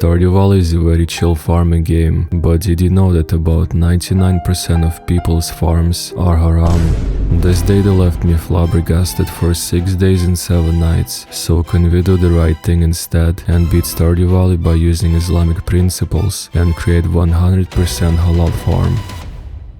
Stardew Valley is a very chill farming game, but did you know that about 99% of people's farms are haram? This data left me flabbergasted for 6 days and 7 nights, so can we do the right thing instead and beat Stardew Valley by using Islamic principles and create 100% Halal Farm?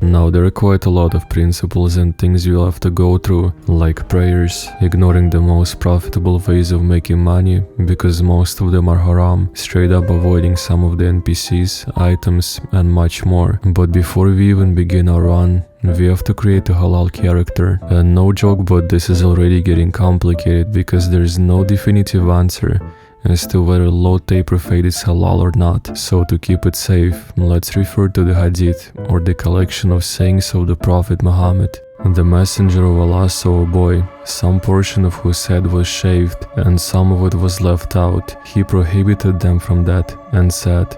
Now there are quite a lot of principles and things you'll have to go through, like prayers, ignoring the most profitable ways of making money because most of them are haram, straight up avoiding some of the NPCs, items and much more. But before we even begin our run, we have to create a halal character, and no joke, but this is already getting complicated because there is no definitive answer as to whether low taper fade is halal or not. So to keep it safe, let's refer to the hadith, or the collection of sayings of the Prophet Muhammad. The messenger of Allah saw a boy, some portion of whose head was shaved and some of it was left out. He prohibited them from that and said,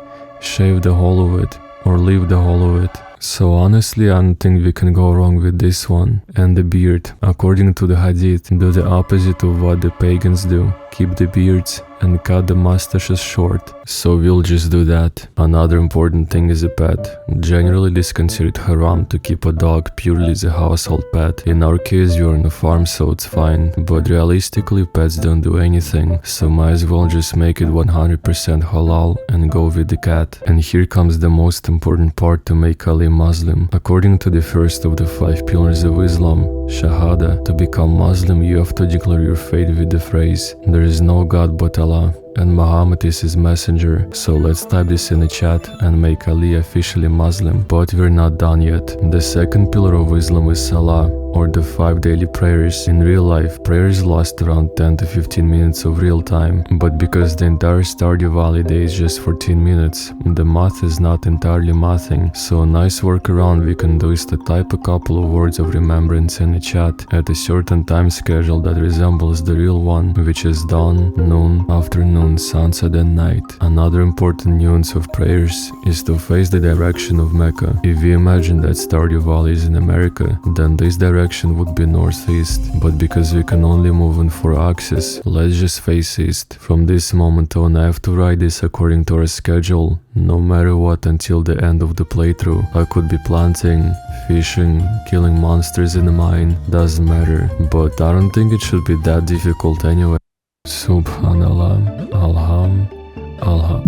shave the whole of it or leave the whole of it. So honestly, I don't think we can go wrong with this one. And the beard, according to the hadith, do the opposite of what the pagans do. Keep the beards and cut the mustaches short. So we'll just do that. Another important thing is a pet. Generally it is considered haram to keep a dog purely as a household pet. In our case you're on a farm, so it's fine. But realistically pets don't do anything, so might as well just make it 100% halal and go with the cat. And here comes the most important part to make Ali Muslim. According to the first of the 5 pillars of Islam, Shahada, to become Muslim you have to declare your faith with the phrase, there is no God but Allah, and Muhammad is his messenger. So let's type this in the chat and make Ali officially Muslim. But we're not done yet. The second pillar of Islam is Salah, or the 5 daily prayers. In real life, prayers last around 10 to 15 minutes of real time, but because the entire Stardew Valley day is just 14 minutes, the math is not entirely mathing. So a nice workaround we can do is to type a couple of words of remembrance in the chat at a certain time schedule that resembles the real one, which is dawn, noon, afternoon, sunset and night. Another important nuance of prayers is to face the direction of Mecca. If we imagine that Stardew Valley is in America, then this direction would be northeast, but because we can only move in 4 axes, let's just face east. From this moment on I have to write this according to our schedule, no matter what, until the end of the playthrough. I could be planting, fishing, killing monsters in the mine, doesn't matter, but I don't think it should be that difficult anyway. Subhanallah, Alham, Alham.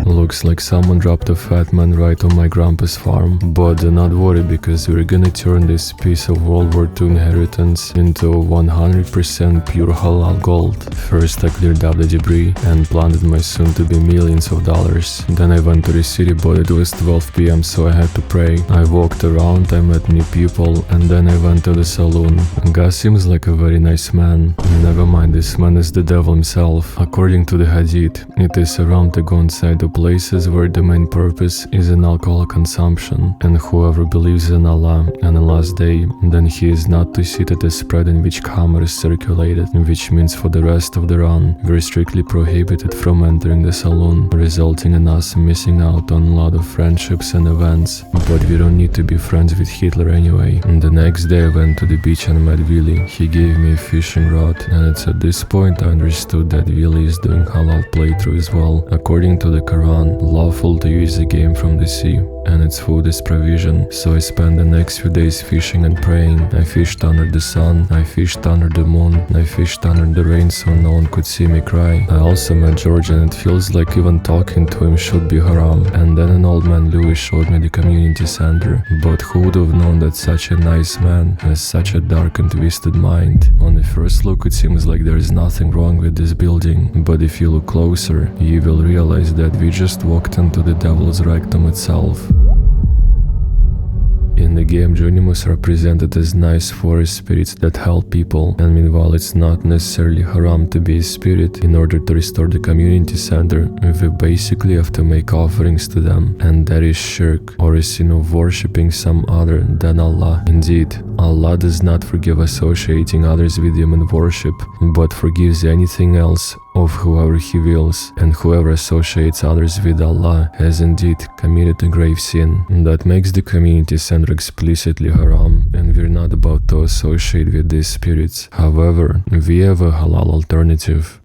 Looks like someone dropped a fat man right on my grandpa's farm, but do not worry because we're gonna turn this piece of World War II inheritance into 100% pure halal gold. First I cleared up the debris and planted my soon-to-be millions of dollars. Then I went to the city, but it was 12 PM so I had to pray. I walked around, I met new people, and then I went to the saloon. God seems like a very nice man. Never mind, this man is the devil himself. According to the hadith, it is haram to go inside the places where the main purpose is an alcohol consumption, and whoever believes in Allah and the last day, then he is not to sit at a spread in which khamr is circulated, which means for the rest of the run we're strictly prohibited from entering the saloon, resulting in us missing out on a lot of friendships and events. But we don't need to be friends with Hitler anyway. And the next day I went to the beach and met Willy. He gave me a fishing rod, and it's at this point I understood that Willy is doing halal playthrough as well. According to the Quran, lawful to use the game from the sea, and its food is provision. So I spent the next few days fishing and praying. I fished under the sun, I fished under the moon, I fished under the rain so no one could see me cry. I also met George, and it feels like even talking to him should be haram. And then an old man Louis showed me the community center. But who would have known that such a nice man has such a dark and twisted mind? On the first look it seems like there is nothing wrong with this building, but if you look closer you will realize that we just walked into the devil's rectum itself. In the game, Junimus are presented as nice forest spirits that help people, and meanwhile it's not necessarily haram to be a spirit. In order to restore the community center, we basically have to make offerings to them, and that is shirk, or a sin of worshipping some other than Allah. Indeed, Allah does not forgive associating others with him in worship, but forgives anything else of whoever he wills, and whoever associates others with Allah has indeed committed a grave sin. That makes the community center explicitly haram, and we're not about to associate with these spirits. However, we have a halal alternative.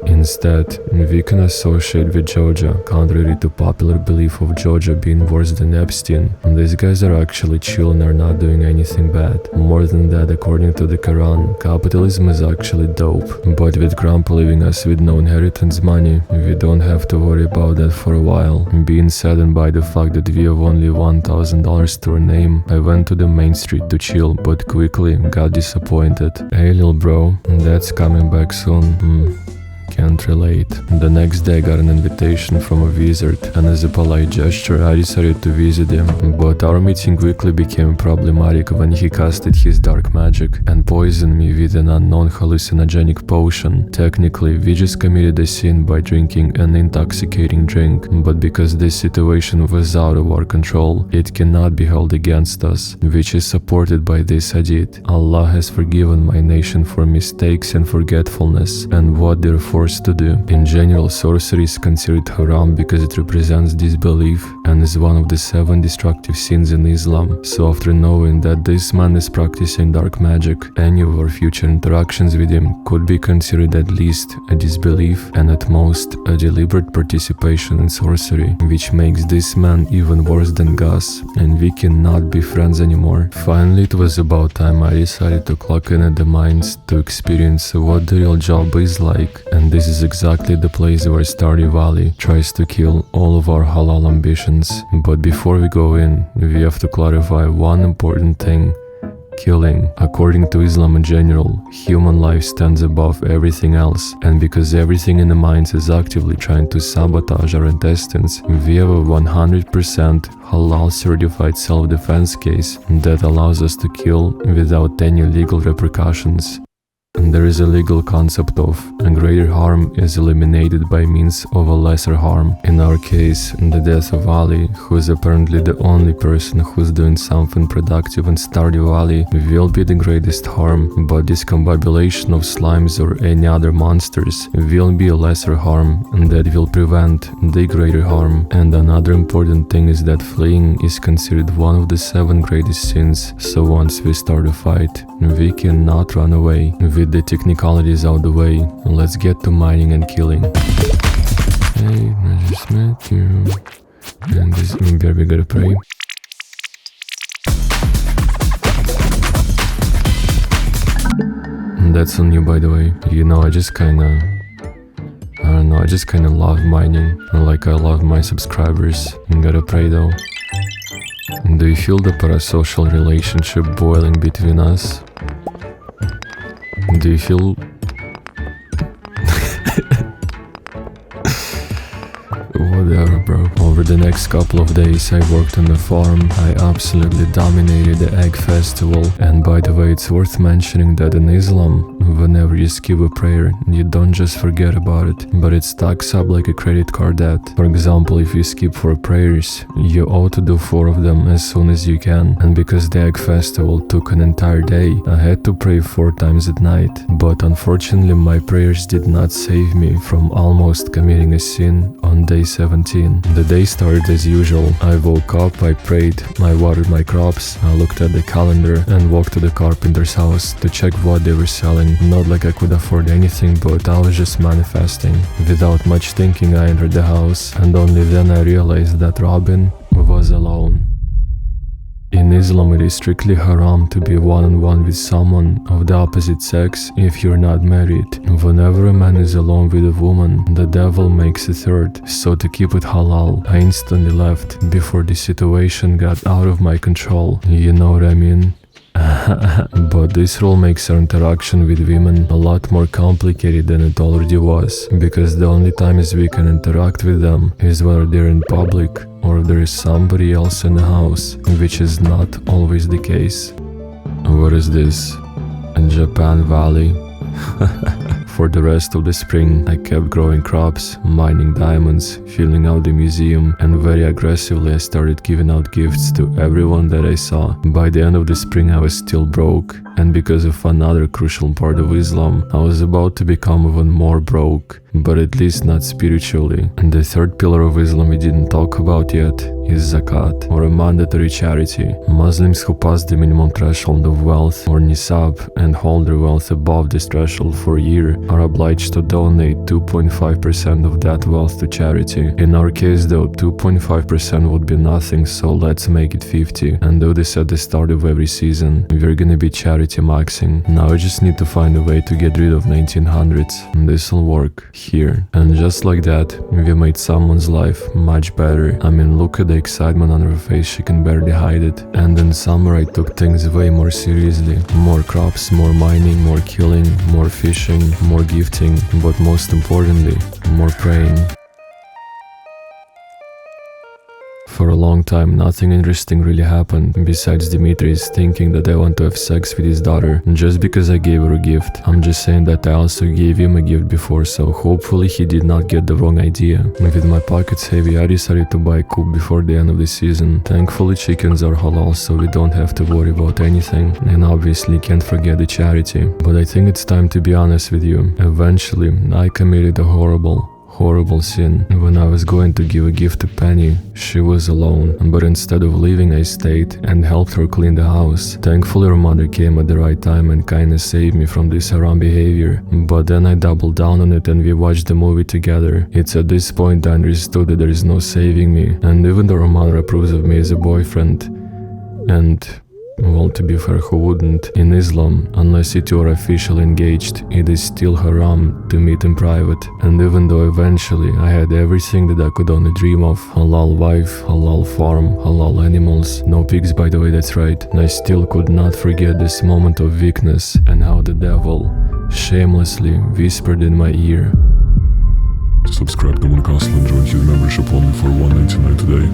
Instead, we can associate with Georgia, contrary to popular belief of Georgia being worse than Epstein. These guys are actually chill and are not doing anything bad. More than that, according to the Quran, capitalism is actually dope. But with grandpa leaving us with no inheritance money, we don't have to worry about that for a while. Being saddened by the fact that we have only $1,000 to our name, I went to the main street to chill, but quickly got disappointed. Hey lil bro, that's coming back soon. Can't relate. The next day I got an invitation from a wizard, and as a polite gesture I decided to visit him. But our meeting quickly became problematic when he casted his dark magic and poisoned me with an unknown hallucinogenic potion. Technically, we just committed a sin by drinking an intoxicating drink, but because this situation was out of our control, it cannot be held against us, which is supported by this hadith. Allah has forgiven my nation for mistakes and forgetfulness, and what they're forced to do. In general, sorcery is considered haram because it represents disbelief and is one of the 7 destructive sins in Islam. So after knowing that this man is practicing dark magic, any of our future interactions with him could be considered at least a disbelief and at most a deliberate participation in sorcery, which makes this man even worse than Gus, and we cannot be friends anymore. Finally, it was about time I decided to clock in at the mines to experience what the real job is like, and this is exactly the place where Stardew Valley tries to kill all of our halal ambitions. But before we go in, we have to clarify one important thing. Killing. According to Islam in general, human life stands above everything else, and because everything in the mines is actively trying to sabotage our intestines, we have a 100% halal certified self-defense case that allows us to kill without any legal repercussions. And there is a legal concept of a greater harm is eliminated by means of a lesser harm. In our case, the death of Ali, who is apparently the only person who's doing something productive in Stardew Valley, will be the greatest harm, but discombobulation of slimes or any other monsters will be a lesser harm, and that will prevent the greater harm. And another important thing is that fleeing is considered one of the 7 greatest sins, so once we start a fight, we cannot run away. With the technicalities out the way, let's get to mining and killing. Hey, I just met you. And this here we gotta pray. And that's on you, by the way. You know, I just kinda love mining. Like I love my subscribers. You gotta pray though. Do you feel the parasocial relationship boiling between us? Do you feel... Whatever, bro. Over the next couple of days I worked on the farm. I absolutely dominated the egg festival. And by the way, it's worth mentioning that in Islam, whenever you skip a prayer, you don't just forget about it, but it stacks up like a credit card debt. For example, if you skip 4 prayers, you ought to do 4 of them as soon as you can. And because the egg festival took an entire day, I had to pray 4 times at night. But unfortunately, my prayers did not save me from almost committing a sin on day 17. The day started as usual. I woke up, I prayed, I watered my crops, I looked at the calendar and walked to the carpenter's house to check what they were selling. Not like I could afford anything, but I was just manifesting. Without much thinking, I entered the house, and only then I realized that Robin was alone. In Islam, it is strictly haram to be one-on-one with someone of the opposite sex if you're not married. Whenever a man is alone with a woman, the devil makes a third, so to keep it halal, I instantly left before the situation got out of my control. You know what I mean? But this rule makes our interaction with women a lot more complicated than it already was, because the only times we can interact with them is whether they're in public or if there is somebody else in the house, which is not always the case. What is this? In Japan Valley? For the rest of the spring, I kept growing crops, mining diamonds, filling out the museum, and very aggressively I started giving out gifts to everyone that I saw. By the end of the spring I was still broke, and because of another crucial part of Islam, I was about to become even more broke, but at least not spiritually. And the third pillar of Islam we didn't talk about yet is Zakat, or a mandatory charity. Muslims who pass the minimum threshold of wealth, or nisab, and hold their wealth above this threshold for a year are obliged to donate 2.5% of that wealth to charity. In our case though, 2.5% would be nothing, so let's make it 50 and do this at the start of every season. We're gonna be charity maxing. Now I just need to find a way to get rid of 1900s. This'll work here. And just like that, we made someone's life much better. I mean, look at the excitement on her face, she can barely hide it. And in summer I took things way more seriously. More crops, more mining, more killing, more fishing, more gifting, but most importantly, more praying. For a long time, nothing interesting really happened, besides Dimitri's thinking that I want to have sex with his daughter, just because I gave her a gift. I'm just saying that I also gave him a gift before, so hopefully he did not get the wrong idea. With my pockets heavy, I decided to buy a coop before the end of the season. Thankfully chickens are halal, so we don't have to worry about anything, and obviously can't forget the charity. But I think it's time to be honest with you. Eventually, I committed a horrible sin. When I was going to give a gift to Penny, she was alone, but instead of leaving I stayed and helped her clean the house. Thankfully her mother came at the right time and kinda saved me from this haram behavior, but then I doubled down on it and we watched the movie together. It's at this point I understood that there is no saving me, and even though her mother approves of me as a boyfriend, and well, to be fair, who wouldn't? In Islam, unless you two are officially engaged, it is still haram to meet in private. And even though eventually I had everything that I could only dream of, halal wife, halal farm, halal animals, no pigs by the way, that's right, I still could not forget this moment of weakness and how the devil shamelessly whispered in my ear, subscribe to Castle and join his membership only for $1.99 today.